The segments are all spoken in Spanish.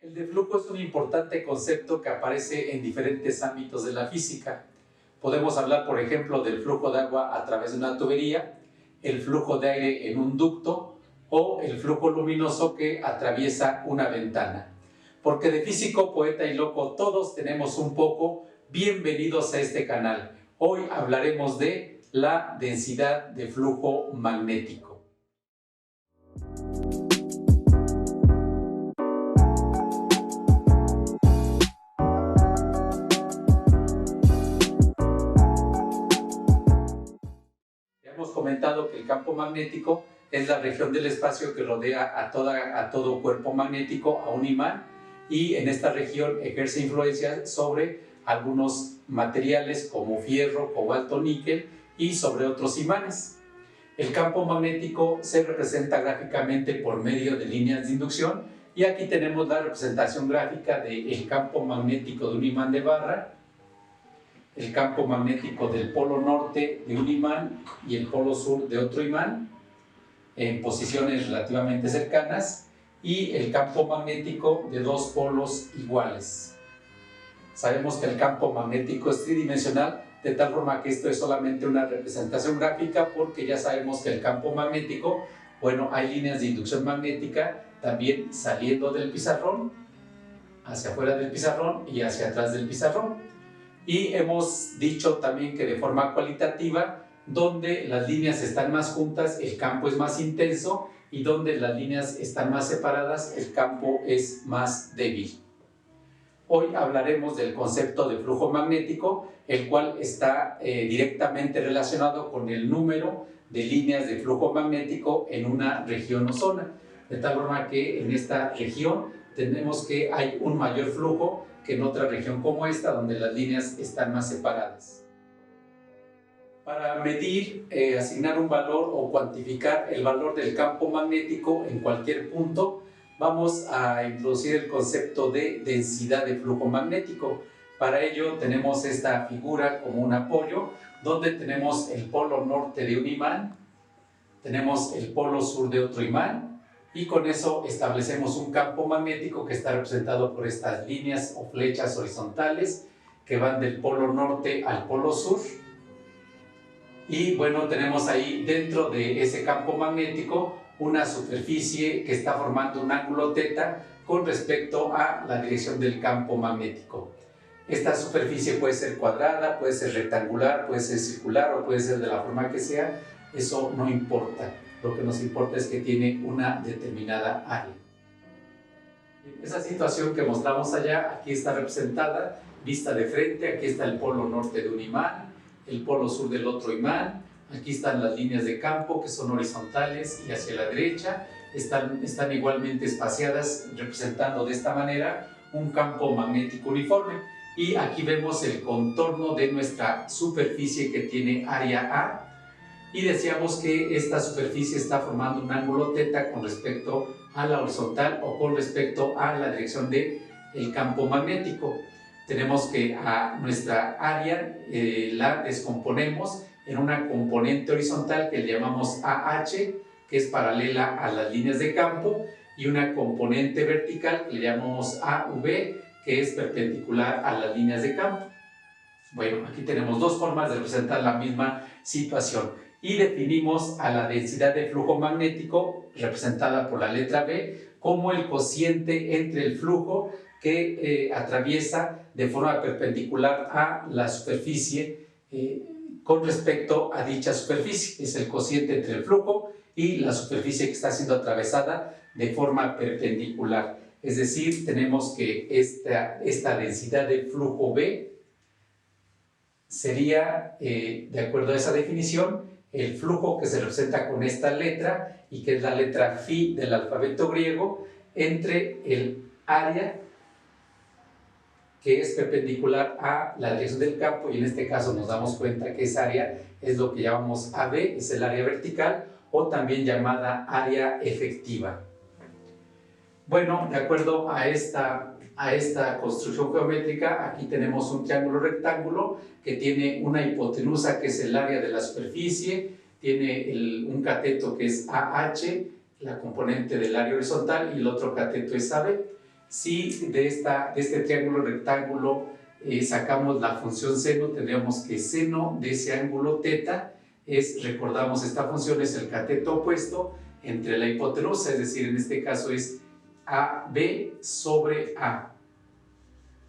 El de flujo es un importante concepto que aparece en diferentes ámbitos de la física. Podemos hablar, por ejemplo, del flujo de agua a través de una tubería, el flujo de aire en un ducto o el flujo luminoso que atraviesa una ventana. Porque de físico, poeta y loco todos tenemos un poco. Bienvenidos a este canal. Hoy hablaremos de la densidad de flujo magnético. Hemos comentado que el campo magnético es la región del espacio que rodea a todo cuerpo magnético, a un imán, y en esta región ejerce influencia sobre algunos materiales como fierro, cobalto, níquel y sobre otros imanes. El campo magnético se representa gráficamente por medio de líneas de inducción, y aquí tenemos la representación gráfica del campo magnético de un imán de barra, el campo magnético del polo norte de un imán y el polo sur de otro imán en posiciones relativamente cercanas, y el campo magnético de dos polos iguales. Sabemos que el campo magnético es tridimensional, de tal forma que esto es solamente una representación gráfica, porque ya sabemos que el campo magnético, bueno, hay líneas de inducción magnética también saliendo del pizarrón, hacia afuera del pizarrón y hacia atrás del pizarrón. Y hemos dicho también que de forma cualitativa, donde las líneas están más juntas, el campo es más intenso, y donde las líneas están más separadas, el campo es más débil. Hoy hablaremos del concepto de flujo magnético, el cual está directamente relacionado con el número de líneas de flujo magnético en una región o zona. De tal forma que en esta región tenemos que hay un mayor flujo que en otra región como esta, donde las líneas están más separadas. Para medir, asignar un valor o cuantificar el valor del campo magnético en cualquier punto, vamos a introducir el concepto de densidad de flujo magnético. Para ello tenemos esta figura como un apoyo, donde tenemos el polo norte de un imán, tenemos el polo sur de otro imán, y con eso establecemos un campo magnético que está representado por estas líneas o flechas horizontales que van del polo norte al polo sur. Y bueno, tenemos ahí dentro de ese campo magnético una superficie que está formando un ángulo θ con respecto a la dirección del campo magnético. Esta superficie puede ser cuadrada, puede ser rectangular, puede ser circular o puede ser de la forma que sea. Eso no importa. Lo que nos importa es que tiene una determinada área. Esa situación que mostramos allá, aquí está representada, vista de frente. Aquí está el polo norte de un imán, el polo sur del otro imán. Aquí están las líneas de campo que son horizontales y hacia la derecha. Están igualmente espaciadas, representando de esta manera un campo magnético uniforme. Y aquí vemos el contorno de nuestra superficie que tiene área A. Y decíamos que esta superficie está formando un ángulo θ con respecto a la horizontal o con respecto a la dirección del campo magnético. Tenemos que a nuestra área la descomponemos en una componente horizontal que le llamamos AH, que es paralela a las líneas de campo, y una componente vertical que le llamamos AV, que es perpendicular a las líneas de campo. Bueno, aquí tenemos dos formas de representar la misma situación. Y definimos a la densidad de flujo magnético, representada por la letra B, como el cociente entre el flujo que atraviesa de forma perpendicular a la superficie con respecto a dicha superficie. Es el cociente entre el flujo y la superficie que está siendo atravesada de forma perpendicular. Es decir, tenemos que esta densidad de flujo B sería, de acuerdo a esa definición, el flujo que se representa con esta letra, y que es la letra phi del alfabeto griego, entre el área que es perpendicular a la dirección del campo, y en este caso nos damos cuenta que esa área es lo que llamamos AB, es el área vertical, o también llamada área efectiva. Bueno, de acuerdo a esta construcción geométrica, aquí tenemos un triángulo rectángulo que tiene una hipotenusa, que es el área de la superficie, tiene un cateto que es AH, la componente del área horizontal, y el otro cateto es AB. Si de este triángulo rectángulo sacamos la función seno, tendríamos que seno de ese ángulo θ recordamos, esta función es el cateto opuesto entre la hipotenusa, es decir, en este caso es AB sobre A.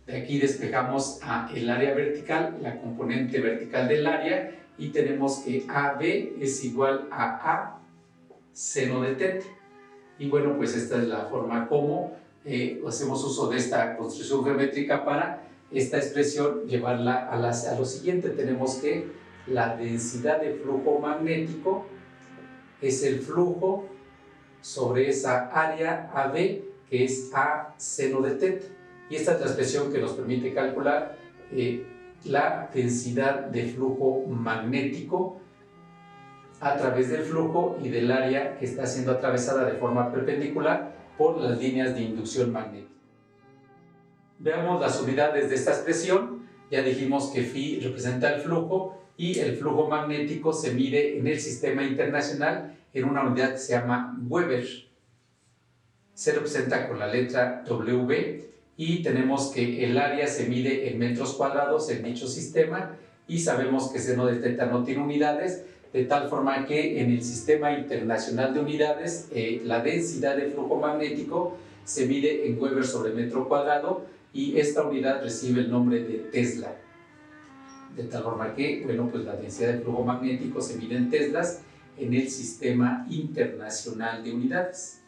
De aquí despejamos el área vertical, la componente vertical del área, y tenemos que AB es igual a A seno de θ. Y bueno, pues esta es la forma como hacemos uso de esta construcción geométrica para esta expresión llevarla a lo siguiente. Tenemos que la densidad de flujo magnético es el flujo sobre esa área AB, que es A seno de θ. Y esta es la expresión que nos permite calcular la densidad de flujo magnético a través del flujo y del área que está siendo atravesada de forma perpendicular por las líneas de inducción magnética. Veamos las unidades de esta expresión. Ya dijimos que phi representa el flujo y el flujo magnético se mide en el sistema internacional en una unidad que se llama Weber. Se representa con la letra W y tenemos que el área se mide en metros cuadrados en dicho sistema y sabemos que seno de θ no tiene unidades, de tal forma que en el sistema internacional de unidades la densidad de flujo magnético se mide en Weber sobre metro cuadrado y esta unidad recibe el nombre de Tesla. De tal forma que, bueno, pues la densidad de flujo magnético se mide en teslas en el sistema internacional de unidades.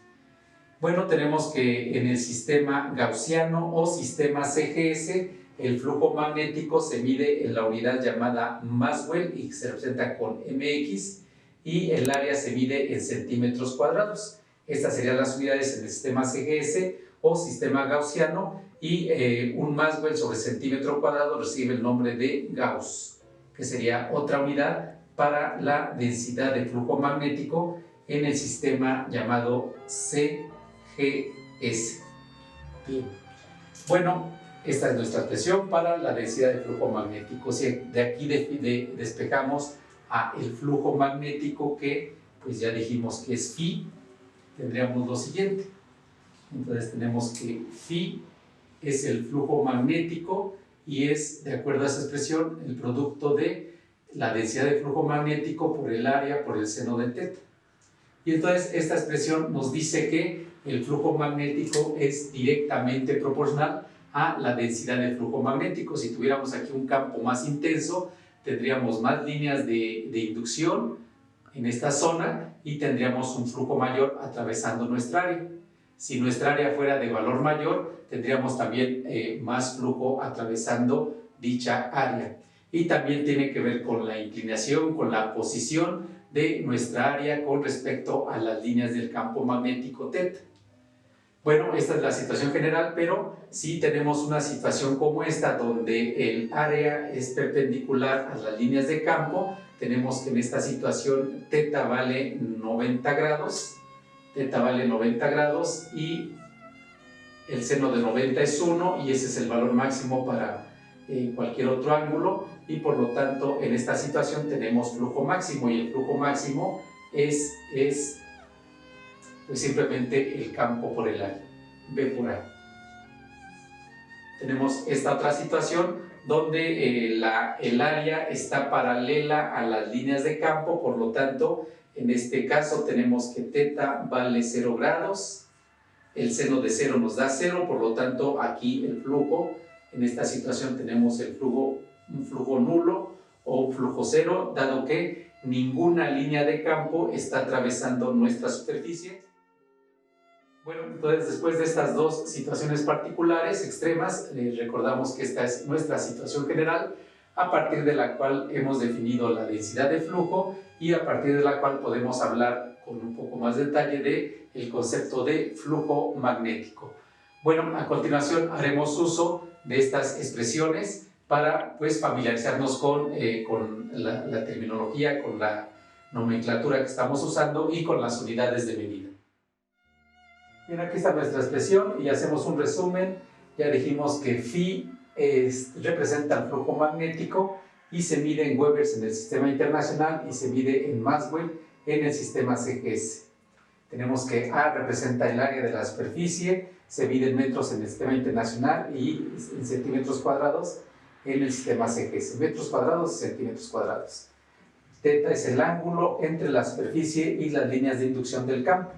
Bueno, tenemos que en el sistema gaussiano o sistema CGS el flujo magnético se mide en la unidad llamada Maxwell y se representa con mx, y el área se mide en centímetros cuadrados. Estas serían las unidades en el sistema CGS o sistema gaussiano, y un Maxwell sobre centímetro cuadrado recibe el nombre de Gauss, que sería otra unidad para la densidad de flujo magnético en el sistema llamado CGS. Bien. Bueno, esta es nuestra expresión para la densidad de flujo magnético. Si de aquí despejamos el flujo magnético, que pues ya dijimos que es phi, tendríamos lo siguiente. Entonces tenemos que phi es el flujo magnético y es, de acuerdo a esa expresión, el producto de la densidad de flujo magnético por el área por el seno de θ. Y entonces esta expresión nos dice que el flujo magnético es directamente proporcional a la densidad de flujo magnético. Si tuviéramos aquí un campo más intenso, tendríamos más líneas de inducción en esta zona y tendríamos un flujo mayor atravesando nuestra área. Si nuestra área fuera de valor mayor, tendríamos también más flujo atravesando dicha área. Y también tiene que ver con la inclinación, con la posición de nuestra área con respecto a las líneas del campo magnético θ. Bueno, esta es la situación general, pero si tenemos una situación como esta, donde el área es perpendicular a las líneas de campo, tenemos que en esta situación θ vale 90 grados, y el seno de 90 es 1, y ese es el valor máximo para cualquier otro ángulo, y por lo tanto en esta situación tenemos flujo máximo, y el flujo máximo es pues simplemente el campo por el área, B por A. Tenemos esta otra situación donde el área está paralela a las líneas de campo, por lo tanto en este caso tenemos que θ vale 0 grados, el seno de 0 nos da 0, por lo tanto aquí el flujo, en esta situación tenemos un flujo nulo o flujo 0, dado que ninguna línea de campo está atravesando nuestra superficie. Bueno, entonces después de estas dos situaciones particulares, extremas, recordamos que esta es nuestra situación general, a partir de la cual hemos definido la densidad de flujo y a partir de la cual podemos hablar con un poco más de detalle del concepto de flujo magnético. Bueno, a continuación haremos uso de estas expresiones para pues familiarizarnos con la terminología, con la nomenclatura que estamos usando y con las unidades de medida. Bien, aquí está nuestra expresión y hacemos un resumen. Ya dijimos que phi representa el flujo magnético y se mide en Weber en el sistema internacional y se mide en Maxwell en el sistema CGS. Tenemos que A representa el área de la superficie, se mide en metros en el sistema internacional y en centímetros cuadrados en el sistema CGS, metros cuadrados y centímetros cuadrados. Θ es el ángulo entre la superficie y las líneas de inducción del campo.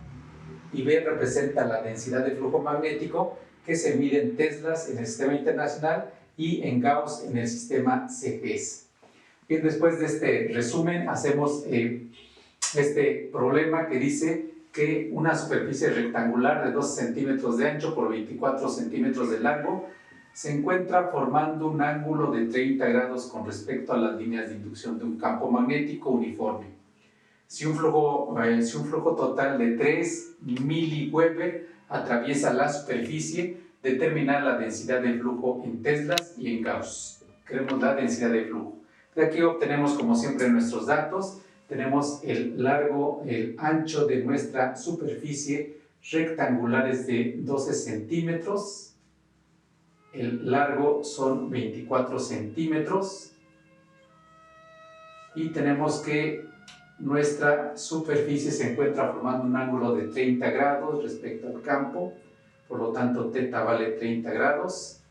Y B representa la densidad de flujo magnético que se mide en teslas en el sistema internacional y en Gauss en el sistema CGS. Bien, después de este resumen hacemos este problema que dice que una superficie rectangular de 12 centímetros de ancho por 24 centímetros de largo se encuentra formando un ángulo de 30 grados con respecto a las líneas de inducción de un campo magnético uniforme. Si un flujo total de 3 miliweber atraviesa la superficie, determinar la densidad de flujo en teslas y en Gauss. Queremos la densidad de flujo. De aquí obtenemos, como siempre, nuestros datos. Tenemos el ancho de nuestra superficie rectangular es de 12 centímetros. El largo son 24 centímetros. Y tenemos que nuestra superficie se encuentra formando un ángulo de 30 grados respecto al campo. Por lo tanto, θ vale 30 grados.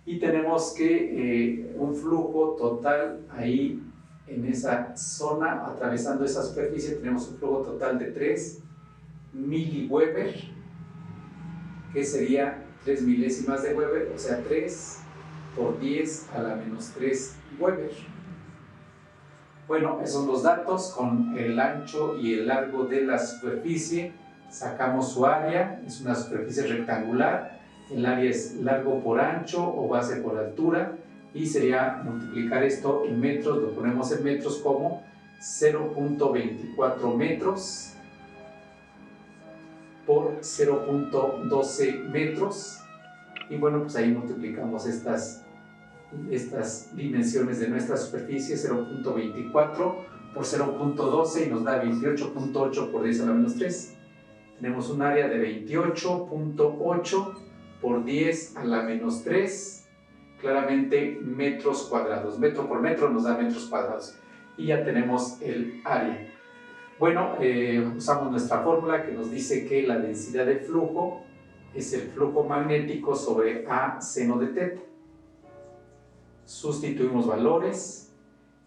Y tenemos que un flujo total ahí en esa zona, atravesando esa superficie, tenemos un flujo total de 3 miliweber, que sería 3 milésimas de Weber, o sea, 3 por 10 a la menos 3 Weber. Bueno, esos son los datos con el ancho y el largo de la superficie. Sacamos su área, es una superficie rectangular. El área es largo por ancho o base por altura. Y sería multiplicar esto en metros, lo ponemos en metros como 0.24 metros por 0.12 metros. Y bueno, pues ahí multiplicamos estas dimensiones de nuestra superficie, 0.24 por 0.12 y nos da 28.8 por 10 a la menos 3. Tenemos un área de 28.8 por 10 a la menos 3. Claramente metros cuadrados. Metro por metro nos da metros cuadrados. Y ya tenemos el área. Bueno, usamos nuestra fórmula que nos dice que la densidad de flujo es el flujo magnético sobre A seno de θ. Sustituimos valores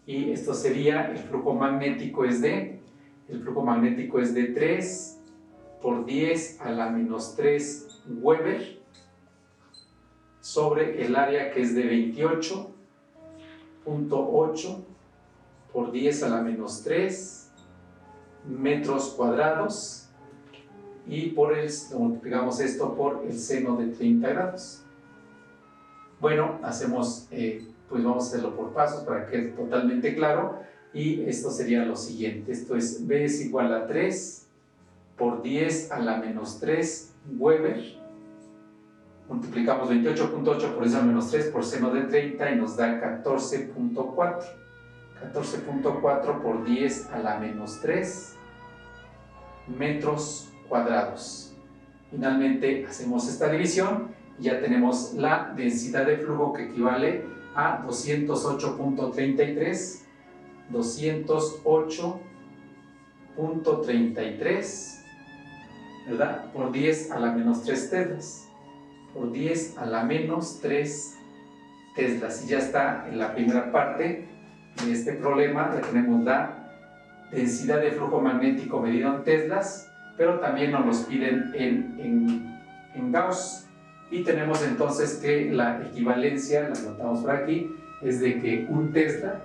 y esto sería, el flujo magnético es de 3 por 10 a la menos 3 Weber sobre el área que es de 28.8 por 10 a la menos 3 metros cuadrados y multiplicamos esto por el seno de 30 grados. Bueno, pues vamos a hacerlo por pasos para que quede totalmente claro y esto sería lo siguiente. Esto es B es igual a 3 por 10 a la menos 3 Weber. Multiplicamos 28.8 por 10 a la menos 3 por seno de 30 y nos da 14.4. 14.4 por 10 a la menos 3 metros cuadrados. Finalmente hacemos esta división y ya tenemos la densidad de flujo que equivale a 208.33, 208.33, ¿verdad? Por 10 a la menos 3 teslas. Por 10 a la menos 3 teslas. Y ya está en la primera parte de este problema. Ya tenemos la densidad de flujo magnético medido en teslas, pero también nos los piden en Gauss. Y tenemos entonces que la equivalencia, la notamos por aquí, es de que un tesla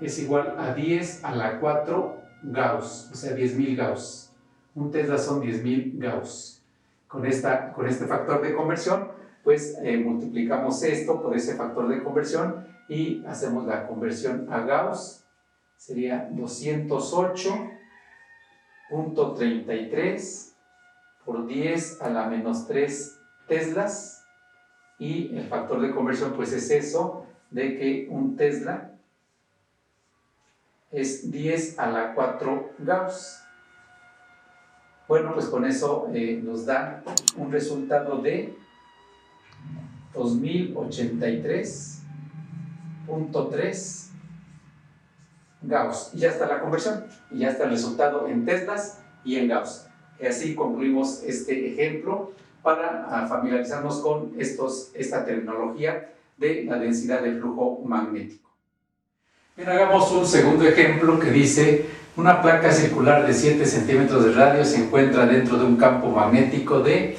es igual a 10 a la 4 Gauss, o sea 10.000 Gauss. Un tesla son 10.000 Gauss. Con este factor de conversión, pues multiplicamos esto por ese factor de conversión y hacemos la conversión a Gauss. Sería 208.33 por 10 a la menos 3 teslas. Y el factor de conversión pues es eso, de que un tesla es 10 a la 4 Gauss. Bueno, pues con eso nos da un resultado de 2083.3 Gauss. Y ya está la conversión, y ya está el resultado en teslas y en Gauss. Y así concluimos este ejemplo para familiarizarnos con esta terminología de la densidad de flujo magnético. Bien, hagamos un segundo ejemplo que dice: una placa circular de 7 centímetros de radio se encuentra dentro de un campo magnético de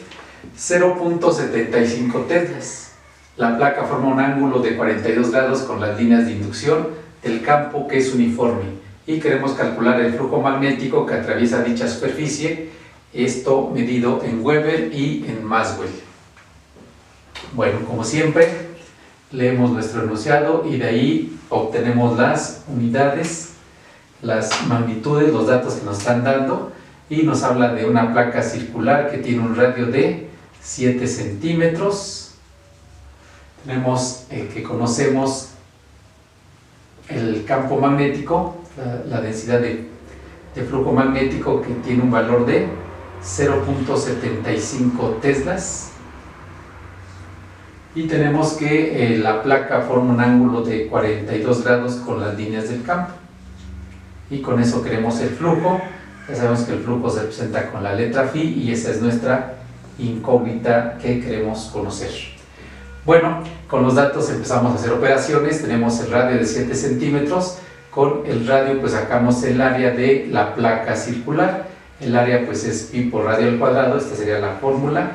0.75 teslas. La placa forma un ángulo de 42 grados con las líneas de inducción del campo, que es uniforme, y queremos calcular el flujo magnético que atraviesa dicha superficie, esto medido en Weber y en Maxwell. Bueno, como siempre, leemos nuestro enunciado y de ahí obtenemos las unidades, las magnitudes, los datos que nos están dando, y nos habla de una placa circular que tiene un radio de 7 centímetros. Tenemos que conocemos el campo magnético, la densidad de flujo magnético, que tiene un valor de 0.75 teslas, y tenemos que la placa forma un ángulo de 42 grados con las líneas del campo, y con eso queremos el flujo. Ya sabemos que el flujo se representa con la letra Φ, y esa es nuestra incógnita que queremos conocer. Bueno, con los datos empezamos a hacer operaciones. Tenemos el radio de 7 centímetros. Con el radio pues sacamos el área de la placa circular. El área pues es pi por radio al cuadrado. Esta sería la fórmula.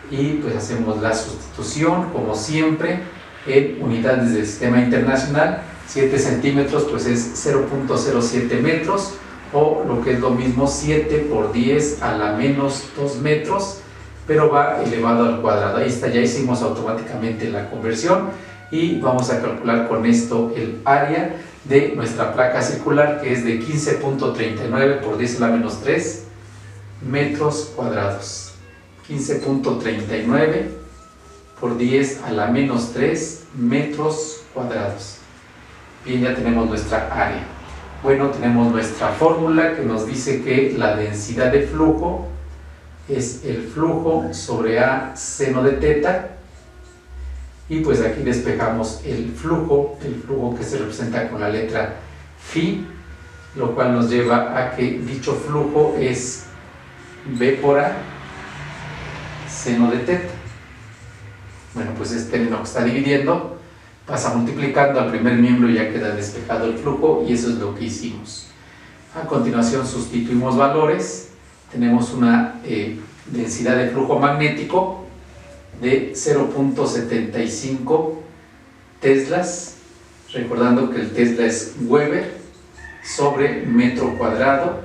Y pues hacemos la sustitución, como siempre, en unidades del sistema internacional. 7 centímetros pues es 0.07 metros, o lo que es lo mismo, 7 por 10 a la menos 2 metros, pero va elevado al cuadrado. Ahí está, ya hicimos automáticamente la conversión, y vamos a calcular con esto el área de nuestra placa circular, que es de 15.39 por 10 a la menos 3 metros cuadrados. 15.39 por 10 a la menos 3 metros cuadrados. Bien, ya tenemos nuestra área. Bueno, tenemos nuestra fórmula que nos dice que la densidad de flujo es el flujo sobre A seno de teta, y pues aquí despejamos el flujo que se representa con la letra Φ, lo cual nos lleva a que dicho flujo es B por A seno de teta. Bueno, pues este término que está dividiendo pasa multiplicando al primer miembro y ya queda despejado el flujo, y eso es lo que hicimos. A continuación sustituimos valores. Tenemos una densidad de flujo magnético de 0.75 teslas, recordando que el tesla es Weber sobre metro cuadrado.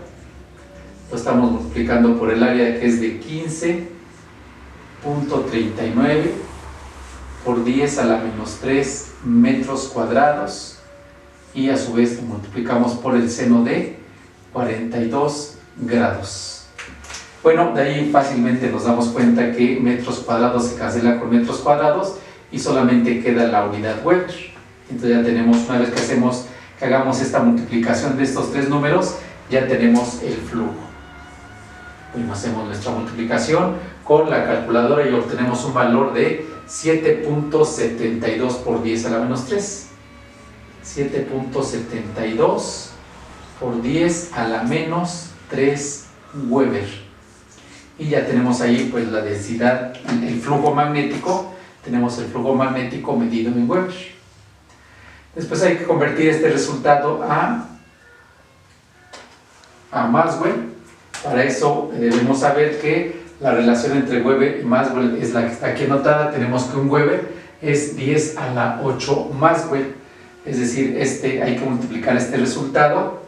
Lo estamos multiplicando por el área, que es de 15.39 por 10 a la menos 3 metros cuadrados, y a su vez lo multiplicamos por el seno de 42 grados. Bueno, de ahí fácilmente nos damos cuenta que metros cuadrados se cancela con metros cuadrados y solamente queda la unidad Weber. Entonces ya tenemos, una vez que hagamos esta multiplicación de estos tres números, ya tenemos el flujo. Bueno, hacemos nuestra multiplicación con la calculadora y obtenemos un valor de 7.72 por 10 a la menos 3. 7.72 por 10 a la menos 3 Weber. Y ya tenemos ahí pues la densidad, el flujo magnético. Tenemos el flujo magnético medido en Weber. Después hay que convertir este resultado a Maxwell. Para eso debemos saber que la relación entre Weber y Maxwell es la que está aquí anotada. Tenemos que un Weber es 10 a la 8 Maxwell. Es decir, hay que multiplicar este resultado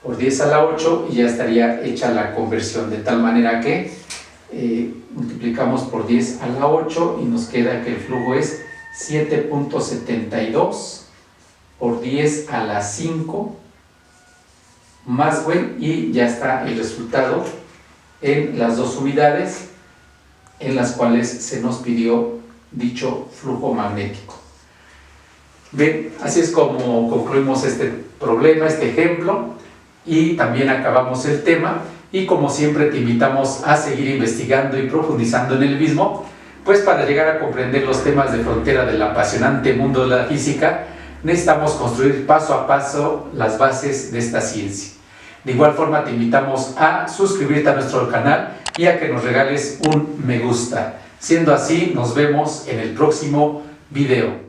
por 10 a la 8 y ya estaría hecha la conversión, de tal manera que multiplicamos por 10 a la 8 y nos queda que el flujo es 7.72 por 10 a la 5 Maxwell, y ya está el resultado en las dos unidades en las cuales se nos pidió dicho flujo magnético. Bien, así es como concluimos este problema, este ejemplo, y también acabamos el tema. Y como siempre te invitamos a seguir investigando y profundizando en el mismo, pues para llegar a comprender los temas de frontera del apasionante mundo de la física. necesitamos construir paso a paso las bases de esta ciencia. De igual forma te invitamos a suscribirte a nuestro canal y a que nos regales un me gusta. Siendo así, nos vemos en el próximo video.